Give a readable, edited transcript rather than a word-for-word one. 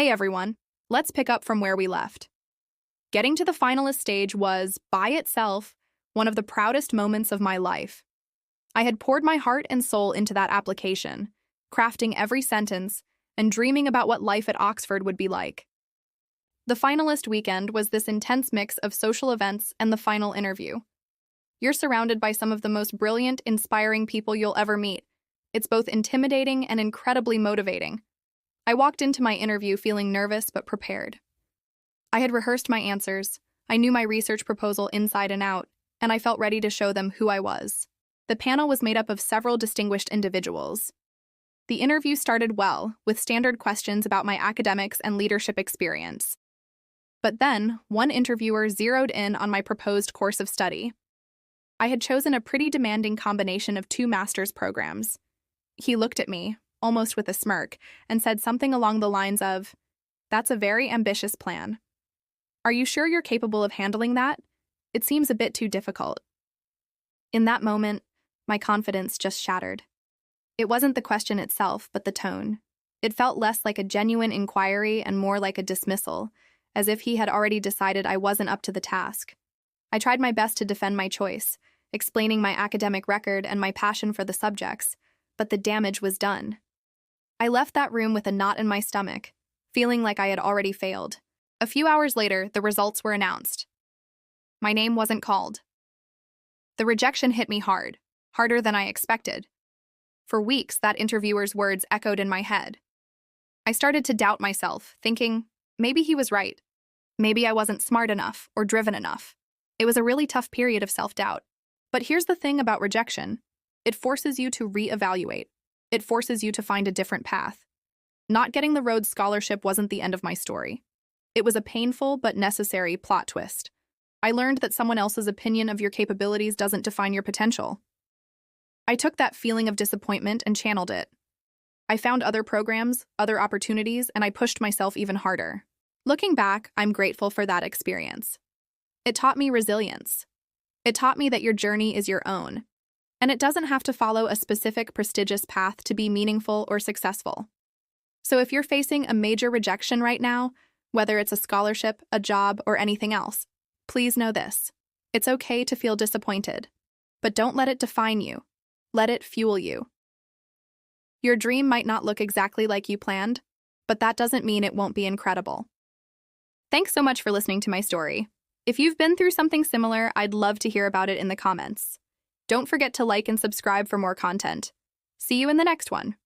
Hey everyone, let's pick up from where we left. Getting to the finalist stage was, by itself, one of the proudest moments of my life. I had poured my heart and soul into that application, crafting every sentence and dreaming about what life at Oxford would be like. The finalist weekend was this intense mix of social events and the final interview. You're surrounded by some of the most brilliant, inspiring people you'll ever meet. It's both intimidating and incredibly motivating. I walked into my interview feeling nervous but prepared. I had rehearsed my answers, I knew my research proposal inside and out, and I felt ready to show them who I was. The panel was made up of several distinguished individuals. The interview started well, with standard questions about my academics and leadership experience. But then, one interviewer zeroed in on my proposed course of study. I had chosen a pretty demanding combination of two master's programs. He looked at me, almost with a smirk, and said something along the lines of, "That's a very ambitious plan. Are you sure you're capable of handling that? It seems a bit too difficult." In that moment, my confidence just shattered. It wasn't the question itself, but the tone. It felt less like a genuine inquiry and more like a dismissal, as if he had already decided I wasn't up to the task. I tried my best to defend my choice, explaining my academic record and my passion for the subjects, but the damage was done. I left that room with a knot in my stomach, feeling like I had already failed. A few hours later, the results were announced. My name wasn't called. The rejection hit me hard, harder than I expected. For weeks, that interviewer's words echoed in my head. I started to doubt myself, thinking, maybe he was right. Maybe I wasn't smart enough or driven enough. It was a really tough period of self-doubt. But here's the thing about rejection. It forces you to reevaluate. It forces you to find a different path. Not getting the Rhodes Scholarship wasn't the end of my story. It was a painful but necessary plot twist. I learned that someone else's opinion of your capabilities doesn't define your potential. I took that feeling of disappointment and channeled it. I found other programs, other opportunities, and I pushed myself even harder. Looking back, I'm grateful for that experience. It taught me resilience. It taught me that your journey is your own, and it doesn't have to follow a specific prestigious path to be meaningful or successful. So if you're facing a major rejection right now, whether it's a scholarship, a job, or anything else, please know this. It's okay to feel disappointed, but don't let it define you. Let it fuel you. Your dream might not look exactly like you planned, but that doesn't mean it won't be incredible. Thanks so much for listening to my story. If you've been through something similar, I'd love to hear about it in the comments. Don't forget to like and subscribe for more content. See you in the next one.